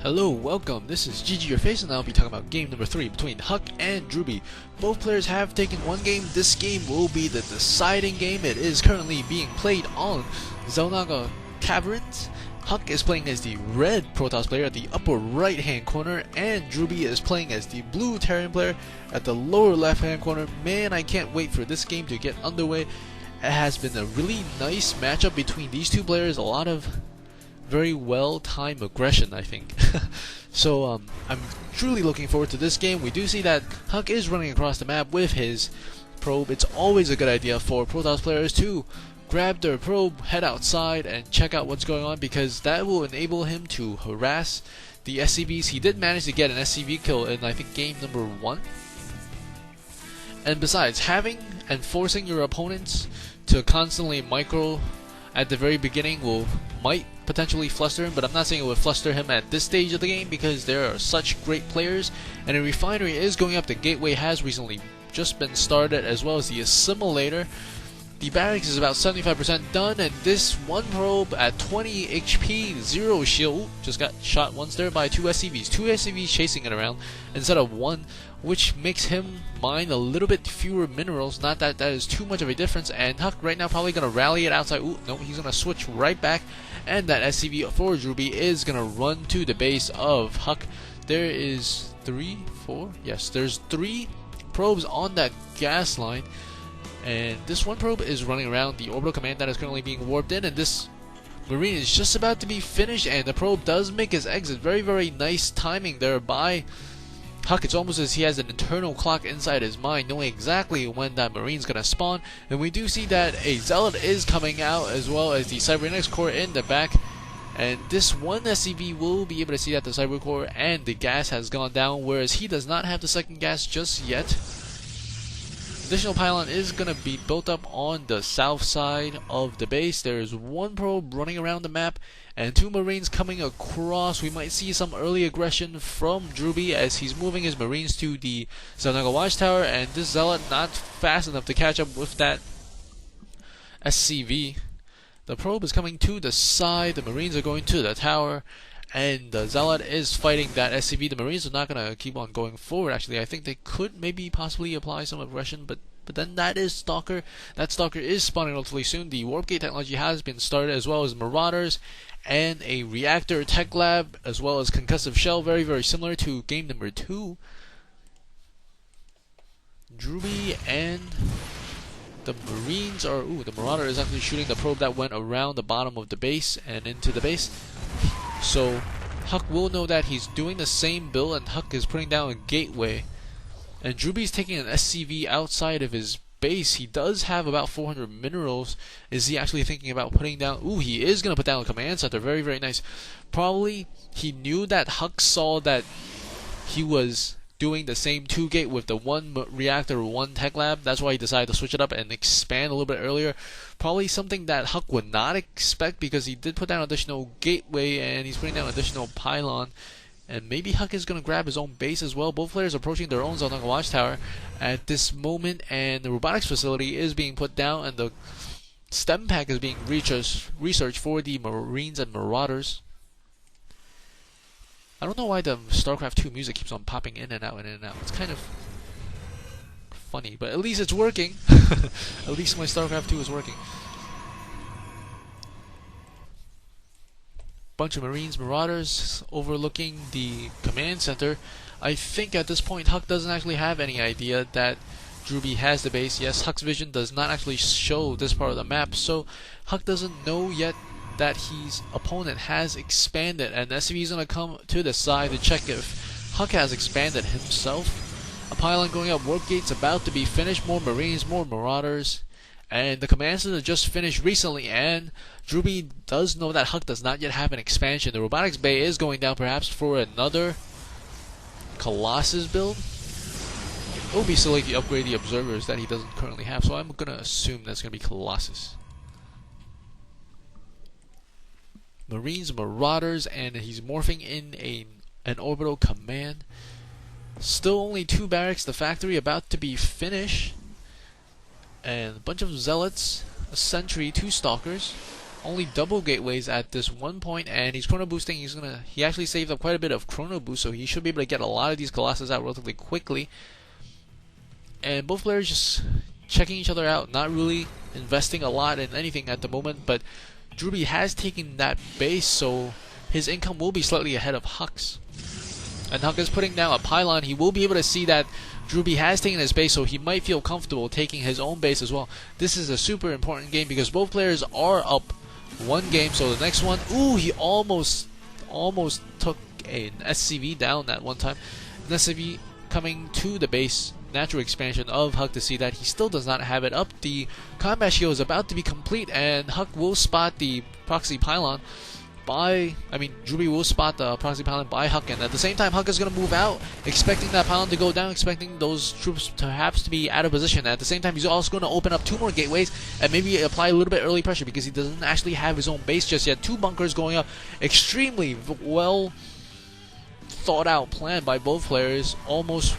Hello, welcome. This is GG Your Face, and I'll be talking about game number 3 between HuK and drewbie. Both players have taken one game. This game will be the deciding game. It is currently being played on Xel'Naga Caverns. HuK is playing as the red Protoss player at the upper right hand corner, and drewbie is playing as the blue Terran player at the lower left hand corner. Man, I can't wait for this game to get underway. It has been a really nice matchup between these two players. A lot of very well-timed aggression, I think. So I'm truly looking forward to this game. We do see that HuK is running across the map with his probe. It's always a good idea for Protoss players to grab their probe, head outside, and check out what's going on, because that will enable him to harass the SCVs. He did manage to get an SCV kill in, I think, game number 1. And besides, having and forcing your opponents to constantly micro at the very beginning might potentially fluster him, but I'm not saying it would fluster him at this stage of the game, because there are such great players, and a refinery is going up. The gateway has recently just been started, as well as the assimilator. The barracks is about 75% done, and this one probe at 20 HP, 0 shield, ooh, just got shot once there by two SCVs. Two SCVs chasing it around instead of one, which makes him mine a little bit fewer minerals. Not that that is too much of a difference, and HuK right now probably going to rally it outside. Ooh, no, he's going to switch right back, and that SCV for drewbie is going to run to the base of HuK. There is there's 3 probes on that gas line. And this one probe is running around the orbital command that is currently being warped in, and this marine is just about to be finished, and the probe does make his exit. Very, very nice timing there by HuK. It's almost as he has an internal clock inside his mind, knowing exactly when that marine's going to spawn. And we do see that a zealot is coming out, as well as the cybernetics core in the back. And this one SCV will be able to see that the cyber core and the gas has gone down, whereas he does not have the second gas just yet. Additional pylon is going to be built up on the south side of the base. There is one probe running around the map and 2 marines coming across. We might see some early aggression from drewbie as he's moving his marines to the Xel'Naga watchtower, and this zealot not fast enough to catch up with that SCV. The probe is coming to the side, the marines are going to the tower, and the zealot is fighting that SCV. The marines are not going to keep on going forward. Actually, I think they could maybe possibly apply some aggression, but then that is Stalker. That Stalker is spawning relatively soon. The warp gate technology has been started, as well as marauders and a reactor tech lab, as well as concussive shell, very, very similar to game number 2. drewbie and the marines are... Ooh, the marauder is actually shooting the probe that went around the bottom of the base and into the base. So HuK will know that he's doing the same build, and HuK is putting down a gateway. And drewbie's taking an SCV outside of his base. He does have about 400 minerals. Is he actually thinking about putting down... Ooh, he is going to put down a command center. Very, very nice. Probably he knew that HuK saw that he was doing the same 2-gate with the 1 reactor, 1 tech lab. That's why he decided to switch it up and expand a little bit earlier. Probably something that HuK would not expect, because he did put down additional gateway and he's putting down additional pylon. And maybe HuK is going to grab his own base as well. Both players are approaching their own Xel'Naga watchtower at this moment, and the robotics facility is being put down, and the STEM pack is being researched for the marines and marauders. I don't know why the Starcraft 2 music keeps on popping in and out and in and out. It's kind of funny, but at least it's working. At least my Starcraft 2 is working. Bunch of marines, marauders overlooking the command center. I think at this point HuK doesn't actually have any idea that drewbie has the base. Yes, HuK's vision does not actually show this part of the map, so HuK doesn't know yet that his opponent has expanded, and SCV is going to come to the side to check if HuK has expanded himself. A pylon going up, warp gate's about to be finished, more marines, more marauders, and the command center just finished recently, and drewbie does know that HuK does not yet have an expansion. The robotics bay is going down perhaps for another Colossus build. It will be silly to upgrade the observers that he doesn't currently have, so I'm going to assume that's going to be Colossus. Marines, marauders, and he's morphing in an orbital command. Still only 2 barracks, the factory about to be finished, and a bunch of zealots, a sentry, 2 stalkers, only double gateways at this one point, and he's chrono boosting. He actually saved up quite a bit of chrono boost, so he should be able to get a lot of these Colossus out relatively quickly. And both players just checking each other out, not really investing a lot in anything at the moment, but drewbie has taken that base, so his income will be slightly ahead of HuK's. And HuK is putting down a pylon. He will be able to see that drewbie has taken his base, so he might feel comfortable taking his own base as well. This is a super important game because both players are up one game, so the next one, ooh, he almost took an SCV down that one time. An SCV coming to the base, natural expansion of HuK to see that he still does not have it up. The combat shield is about to be complete, and HuK will spot the proxy pylon drewbie will spot the proxy pylon by HuK, and at the same time HuK is going to move out, expecting that pylon to go down, expecting those troops perhaps to be out of position. At the same time, he's also going to open up 2 more gateways and maybe apply a little bit early pressure because he doesn't actually have his own base just yet. 2 bunkers going up, extremely well thought out plan by both players, almost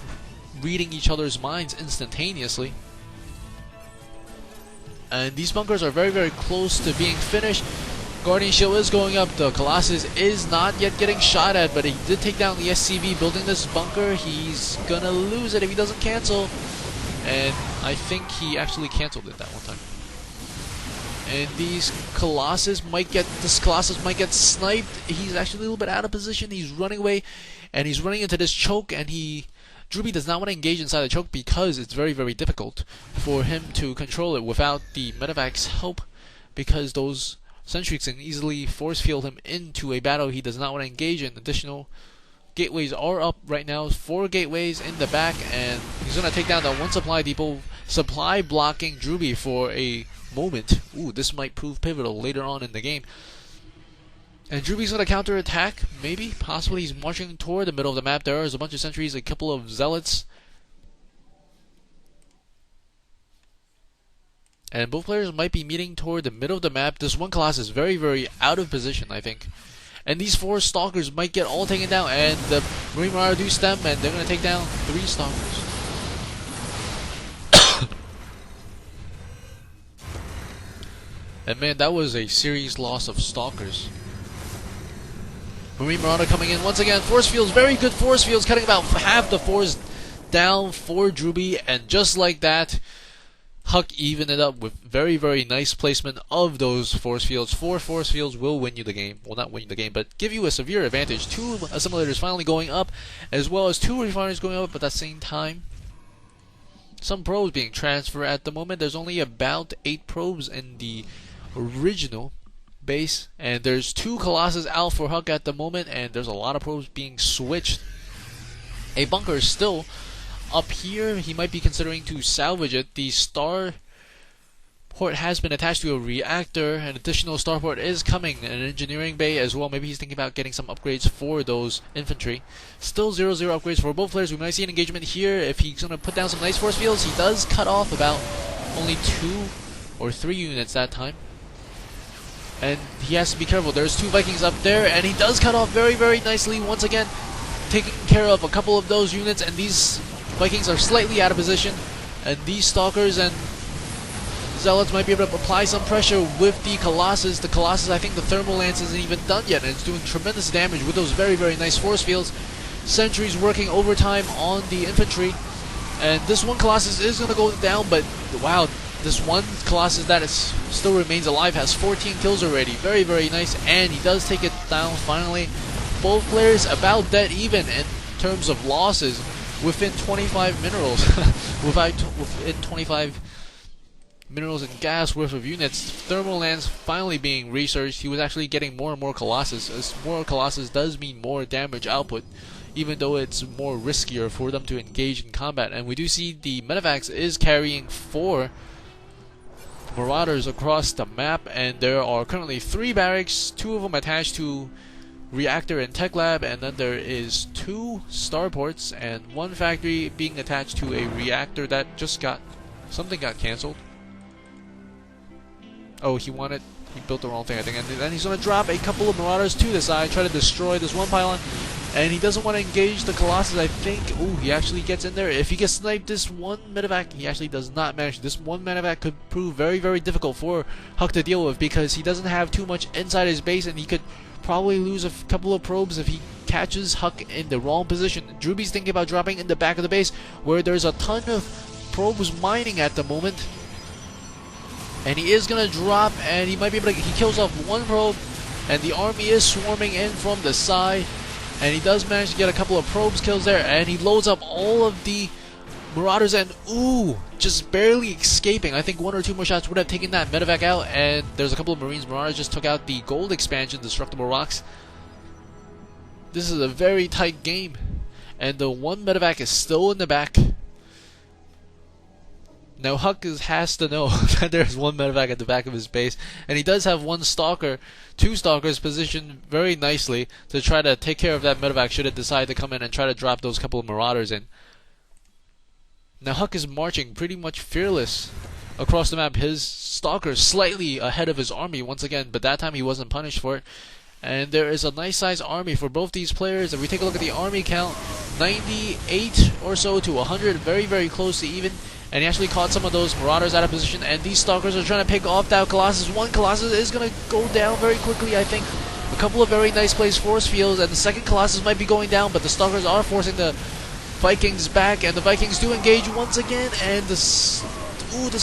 reading each other's minds instantaneously. And these bunkers are very, very close to being finished. Guardian Shield is going up. The Colossus is not yet getting shot at, but he did take down the SCV building this bunker. He's gonna lose it if he doesn't cancel. And I think he actually canceled it that one time. And this Colossus might get sniped. He's actually a little bit out of position. He's running away, and he's running into this choke, and drewbie does not want to engage inside the choke because it's very, very difficult for him to control it without the medevac's help, because those sentries can easily force field him into a battle he does not want to engage in. Additional gateways are up right now, 4 gateways in the back, and he's going to take down the 1 supply depot, supply blocking drewbie for a moment. Ooh, this might prove pivotal later on in the game. And drewbie's going to counter-attack, maybe, possibly. He's marching toward the middle of the map. There is a bunch of sentries, a couple of zealots. And both players might be meeting toward the middle of the map. This one Colossus is very, very out of position, I think. And these 4 Stalkers might get all taken down. And the Marine Marauder do stem, and they're going to take down 3 Stalkers. And man, that was a serious loss of Stalkers. Marine Marauder coming in once again. Force fields, very good force fields, cutting about half the force down for drewbie. And just like that, HuK evened it up with very, very nice placement of those force fields. 4 force fields will win you the game. Well, not win you the game, but give you a severe advantage. 2 assimilators finally going up, as well as 2 refineries going up at the same time. Some probes being transferred at the moment. There's only about 8 probes in the original base, and there's 2 Colossus out for HuK at the moment, and there's a lot of probes being switched. A bunker is still up here. He might be considering to salvage it. The starport has been attached to a reactor. An additional starport is coming. An engineering bay as well. Maybe he's thinking about getting some upgrades for those infantry. Still 0-0 upgrades for both players. We might see an engagement here. If he's going to put down some nice force fields, he does cut off about only 2 or 3 units that time. And he has to be careful. There's 2 Vikings up there, and he does cut off very, very nicely. Once again, taking care of a couple of those units, and these Vikings are slightly out of position, and these Stalkers and Zealots might be able to apply some pressure with the Colossus. The Colossus, I think the Thermal Lance isn't even done yet, and it's doing tremendous damage with those very, very nice force fields. Sentries working overtime on the infantry, and this one Colossus is going to go down, but wow, this one Colossus that still remains alive has 14 kills already. Very, very nice, and he does take it down finally. Both players about dead even in terms of losses. Within 25 minerals, within 25 minerals and gas worth of units. Thermal Lance finally being researched. He was actually getting more and more Colossus. As more Colossus does mean more damage output, even though it's more riskier for them to engage in combat. And we do see the medevacs is carrying 4 Marauders across the map, and there are currently 3 barracks, 2 of them attached to reactor and tech lab, and then there is 2 starports and 1 factory being attached to a reactor that just got cancelled. Oh, he built the wrong thing, I think, and then he's going to drop a couple of Marauders to the side, try to destroy this one pylon, And he doesn't want to engage the Colossus, I think. Ooh, he actually gets in there. If he gets sniped this one medevac, he actually does not manage. This one medevac could prove very, very difficult for HuK to deal with because he doesn't have too much inside his base, and he could probably lose a couple of probes if he catches HuK in the wrong position. drewbie's thinking about dropping in the back of the base where there's a ton of probes mining at the moment. And he is going to drop, and he might be able to... He kills off one probe, and the army is swarming in from the side. And he does manage to get a couple of probes kills there, and he loads up all of the Marauders, and ooh, just barely escaping. I think one or two more shots would have taken that medevac out, and there's a couple of Marines. Marauders just took out the gold expansion, Destructible Rocks. This is a very tight game, and the one medevac is still in the back. Now HuK has to know that there's one medevac at the back of his base, and he does have one stalker, two stalkers positioned very nicely to try to take care of that medevac should it decide to come in and try to drop those couple of Marauders in. Now HuK is marching pretty much fearless across the map. His stalker slightly ahead of his army once again, but that time he wasn't punished for it. And there is a nice sized army for both these players. If we take a look at the army count, 98 or so to 100, very, very close to even. And he actually caught some of those Marauders out of position, and these Stalkers are trying to pick off that Colossus. One Colossus is going to go down very quickly, I think. A couple of very nice placed force fields, and the second Colossus might be going down, but the Stalkers are forcing the Vikings back, and the Vikings do engage once again, and this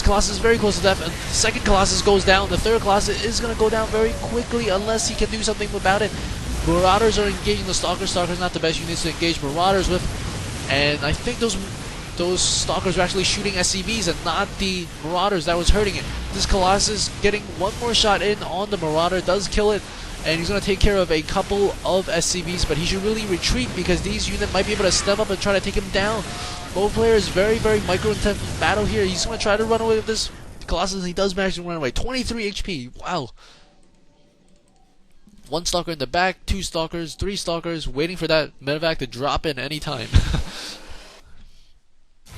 Colossus is very close to death, and the second Colossus goes down. The third Colossus is going to go down very quickly unless he can do something about it. Marauders are engaging the Stalkers. Stalkers not the best units to engage Marauders with, and I think those Stalkers are actually shooting SCVs and not the Marauders that was hurting it. This Colossus getting one more shot in on the Marauder does kill it, and he's going to take care of a couple of SCVs, but he should really retreat because these units might be able to step up and try to take him down. Both players very, very micro-intensive battle here. He's going to try to run away with this Colossus, and he does manage to run away. 23 HP, wow. One Stalker in the back, two Stalkers, three Stalkers, waiting for that medevac to drop in any time.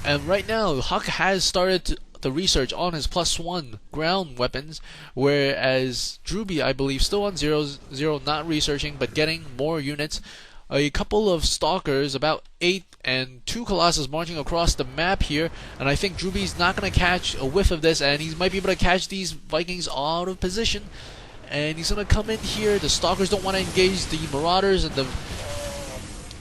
And right now, HuK has started the research on his +1 ground weapons, whereas drewbie, I believe, still on 0-0, not researching, but getting more units. A couple of Stalkers, about 8, and 2 Colossus marching across the map here, and I think drewbie's not going to catch a whiff of this, and he might be able to catch these Vikings out of position, and he's going to come in here. The Stalkers don't want to engage the Marauders, and the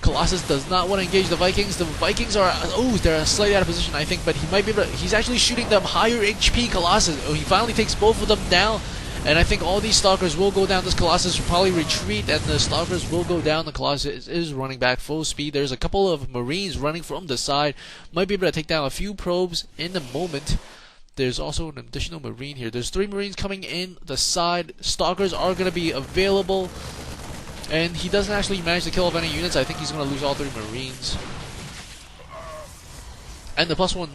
Colossus does not want to engage the Vikings. The Vikings are, they're slightly out of position, I think, but he might be able to, he's actually shooting them higher HP Colossus. He finally takes both of them down, and I think all these Stalkers will go down. This Colossus will probably retreat, and the Stalkers will go down. The Colossus is running back full speed. There's a couple of Marines running from the side. Might be able to take down a few probes in the moment. There's also an additional Marine here. There's 3 Marines coming in the side. Stalkers are going to be available. And he doesn't actually manage to kill off any units. I think he's going to lose all 3 Marines. And the +1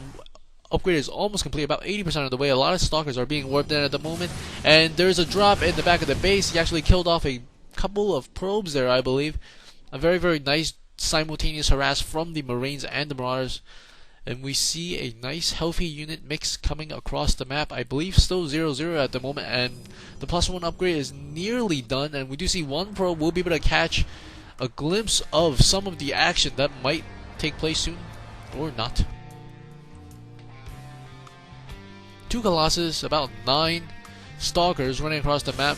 upgrade is almost complete, about 80% of the way. A lot of Stalkers are being warped in at the moment. And there's a drop in the back of the base. He actually killed off a couple of probes there, I believe. A very, very nice simultaneous harass from the Marines and the Marauders. And we see a nice healthy unit mix coming across the map. I believe still 0-0 at the moment, and the +1 upgrade is nearly done, and we do see one probe will be able to catch a glimpse of some of the action that might take place soon, or not. 2 Colossus, about 9 Stalkers running across the map,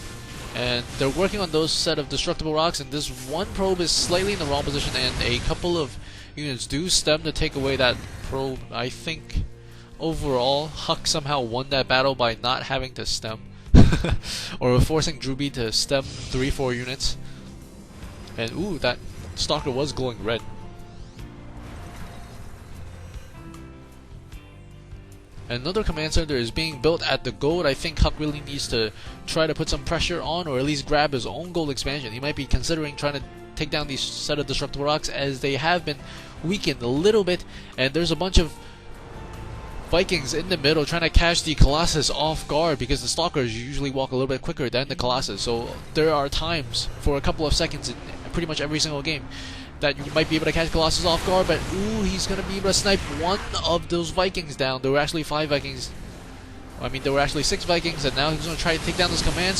and they're working on those set of destructible rocks, and this one probe is slightly in the wrong position, and a couple of units do stem to take away that probe. I think overall HuK somehow won that battle by not having to stem or forcing drewbie to stem 3-4 units. And ooh, that Stalker was glowing red. Another command center is being built at the gold. I think HuK really needs to try to put some pressure on, or at least grab his own gold expansion. He might be considering trying to take down these set of destructible rocks, as they have been weakened a little bit, and there's a bunch of Vikings in the middle trying to catch the Colossus off guard, because the Stalkers usually walk a little bit quicker than the Colossus. So there are times for a couple of seconds in pretty much every single game that you might be able to catch Colossus off guard, but ooh, he's going to be able to snipe one of those Vikings down. There were actually 5 Vikings. I mean, there were actually 6 Vikings, and now he's going to try to take down those commands.